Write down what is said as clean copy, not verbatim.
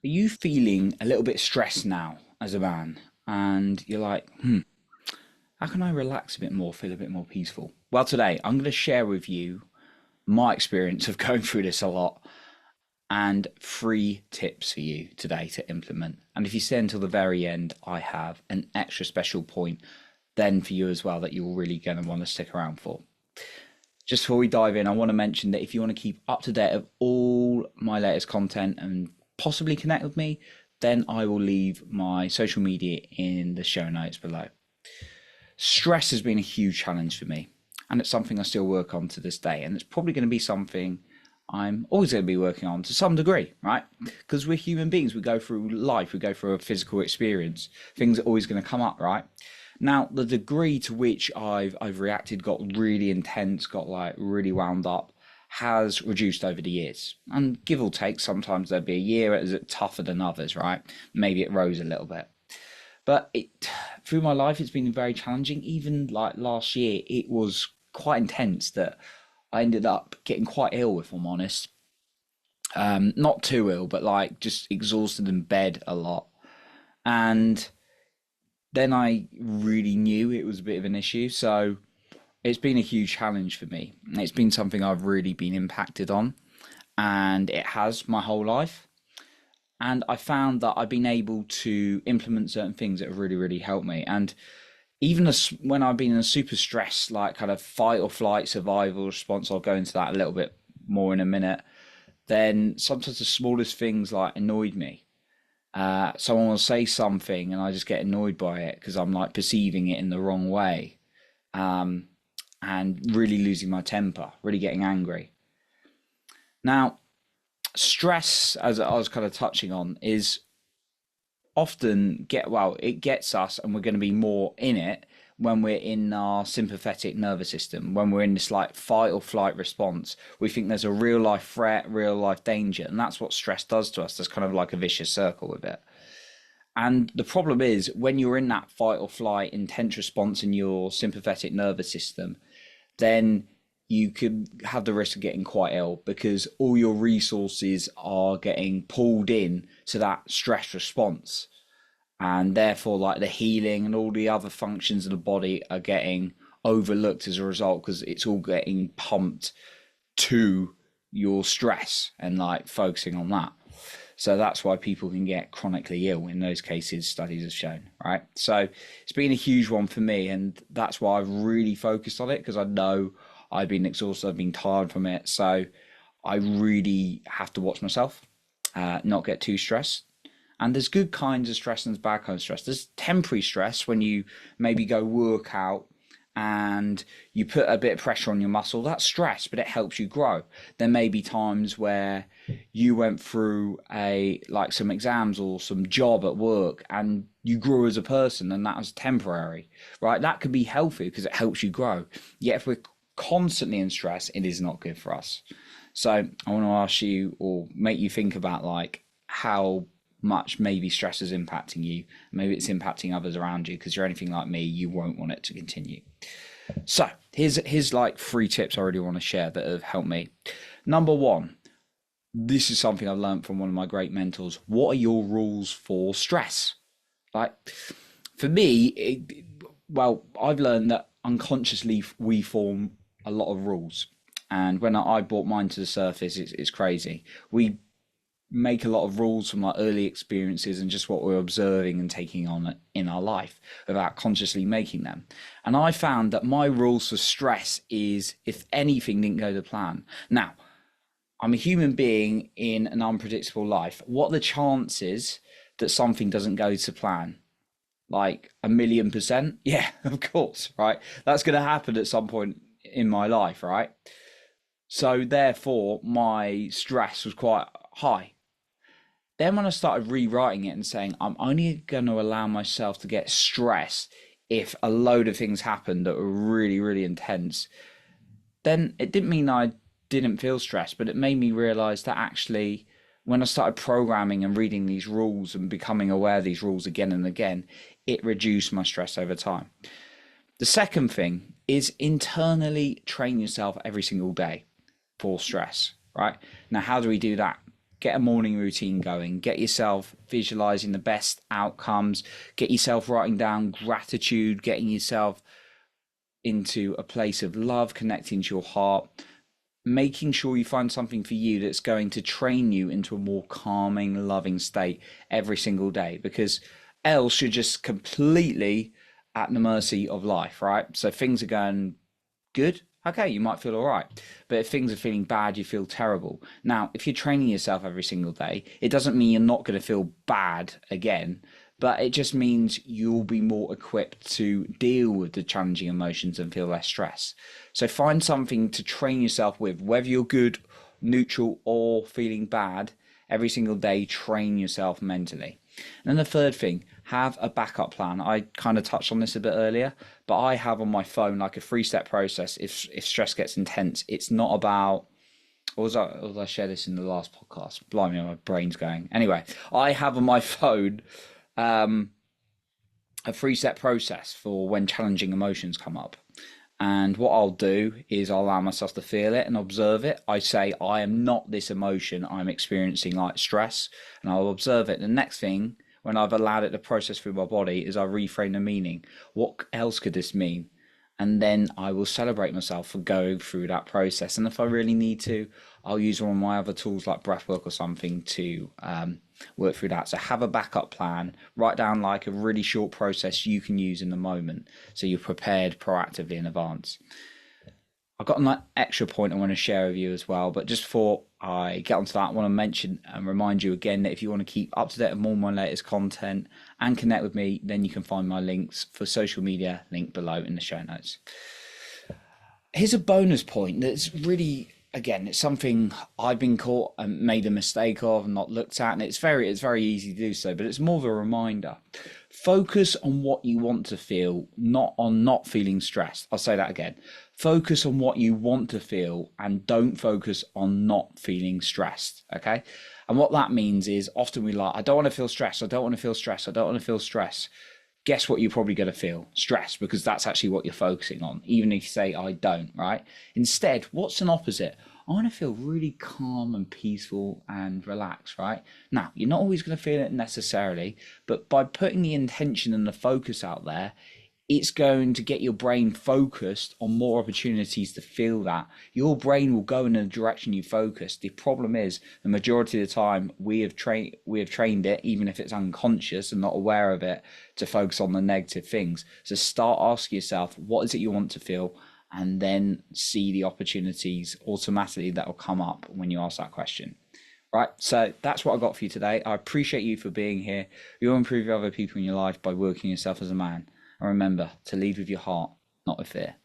Are you feeling a little bit stressed now as a man? And you're like, how can I relax a bit more, feel a bit more peaceful? Well, today I'm going to share with you my experience of going through this a lot and 3 tips for you today to implement. And if you stay until the very end, I have an extra special point then for you as well that you're really going to want to stick around for. Just before we dive in, I want to mention that if you want to keep up to date of all my latest content and possibly connect with me, then I will leave my social media in the show notes below. Stress has been a huge challenge for me, and it's something I still work on to this day, and it's probably going to be something I'm always going to be working on to some degree, right? Because we're human beings, we go through life, we go through a physical experience, things are always going to come up, right? Now, the degree to which I've reacted, got really intense, got like really wound up, has reduced over the years. And give or take, sometimes there'd be a year is it tougher than others, right? Maybe it rose a little bit. But through my life, it's been very challenging. Even like last year, it was quite intense that I ended up getting quite ill, if I'm honest. Not too ill, but like just exhausted in bed a lot. And then I really knew it was a bit of an issue. So it's been a huge challenge for me. It's been something I've really been impacted on, and it has my whole life. And I found that I've been able to implement certain things that have really, really helped me. And even when I've been in a super stress, like kind of fight or flight survival response, I'll go into that a little bit more in a minute, then sometimes the smallest things like annoyed me. Someone will say something and I just get annoyed by it because I'm like perceiving it in the wrong way, and really losing my temper, really getting angry. Now, stress, as I was kind of touching on, is often it gets us, and we're going to be more in it when we're in our sympathetic nervous system, when we're in this like fight or flight response. We think there's a real life threat, real life danger, and that's what stress does to us. There's kind of like a vicious circle with it. And the problem is when you're in that fight or flight intense response in your sympathetic nervous system, then you could have the risk of getting quite ill because all your resources are getting pulled in to that stress response. And therefore, like the healing and all the other functions of the body are getting overlooked as a result because it's all getting pumped to your stress and like focusing on that. So that's why people can get chronically ill in those cases, studies have shown, right? So it's been a huge one for me, and that's why I've really focused on it, because I know I've been exhausted, I've been tired from it. So I really have to watch myself, not get too stressed. And there's good kinds of stress and there's bad kinds of stress. There's temporary stress when you maybe go work out and you put a bit of pressure on your muscle. That's stress, but it helps you grow. There may be times where you went through some exams or some job at work and you grew as a person, and that was temporary, right? That could be healthy because it helps you grow. Yet if we're constantly in stress, it is not good for us. So I want to ask you, or make you think about like how much maybe stress is impacting you. Maybe it's impacting others around you, because you're anything like me, you won't want it to continue. So here's like 3 tips I really want to share that have helped me. Number 1, this is something I've learned from one of my great mentors. What are your rules for stress? Like for me, I've learned that unconsciously we form a lot of rules. And when I brought mine to the surface, it's crazy. We make a lot of rules from like early experiences and just what we're observing and taking on in our life without consciously making them. And I found that my rules for stress is if anything didn't go to plan. Now, I'm a human being in an unpredictable life. What are the chances that something doesn't go to plan? Like 1,000,000%? Yeah, of course, right? That's going to happen at some point in my life, right? So therefore, my stress was quite high. Then when I started rewriting it and saying, I'm only going to allow myself to get stressed if a load of things happened that were really, really intense, then it didn't mean I didn't feel stressed, but it made me realize that actually when I started programming and reading these rules and becoming aware of these rules again and again, it reduced my stress over time. The second thing is internally train yourself every single day for stress, right? Now, how do we do that? get a morning routine going, get yourself visualizing the best outcomes, get yourself writing down gratitude, getting yourself into a place of love, connecting to your heart, making sure you find something for you that's going to train you into a more calming, loving state every single day, because else you're just completely at the mercy of life, right? So things are going good, okay, you might feel all right. But if things are feeling bad, you feel terrible. Now, if you're training yourself every single day, it doesn't mean you're not going to feel bad again, but it just means you'll be more equipped to deal with the challenging emotions and feel less stress. So find something to train yourself with, whether you're good, neutral, or feeling bad. Every single day, train yourself mentally. And then the third thing, have a backup plan. I kind of touched on this a bit earlier, but I have on my phone like a 3-step process if stress gets intense. It's not about, or was I share this in the last podcast? Blimey, my brain's going. Anyway, I have on my phone a 3-step process for when challenging emotions come up. And what I'll do is I'll allow myself to feel it and observe it. I say, I am not this emotion. I'm experiencing like stress, and I'll observe it. The next thing, when I've allowed it to process through my body, is I reframe the meaning. What else could this mean? And then I will celebrate myself for going through that process. And if I really need to, I'll use one of my other tools like breathwork or something to work through that. So have a backup plan, write down like a really short process you can use in the moment, so you're prepared proactively in advance. I've got an extra point I want to share with you as well, but just before I get onto that, I want to mention and remind you again that if you want to keep up to date with all my latest content and connect with me, then you can find my links for social media link below in the show notes. Here's a bonus point that's really, again, it's something I've been caught and made a mistake of and not looked at, and it's very easy to do so, but it's more of a reminder. Focus on what you want to feel, not on not feeling stressed. I'll say that again. Focus on what you want to feel and don't focus on not feeling stressed, okay? And what that means is often we like, I don't want to feel stressed, I don't want to feel stressed, I don't want to feel stress. Guess what you're probably going to feel? Stress, because that's actually what you're focusing on, even if you say, I don't, right? Instead, what's an opposite? I want to feel really calm and peaceful and relaxed, right? Now, you're not always going to feel it necessarily, but by putting the intention and the focus out there, it's going to get your brain focused on more opportunities to feel that. Your brain will go in the direction you focus. The problem is, the majority of the time, we have trained it, even if it's unconscious and not aware of it, to focus on the negative things. So start asking yourself, what is it you want to feel? And then see the opportunities automatically that will come up when you ask that question. Right, so that's what I got for you today. I appreciate you for being here. You'll improve other people in your life by working yourself as a man. And remember to lead with your heart, not with fear.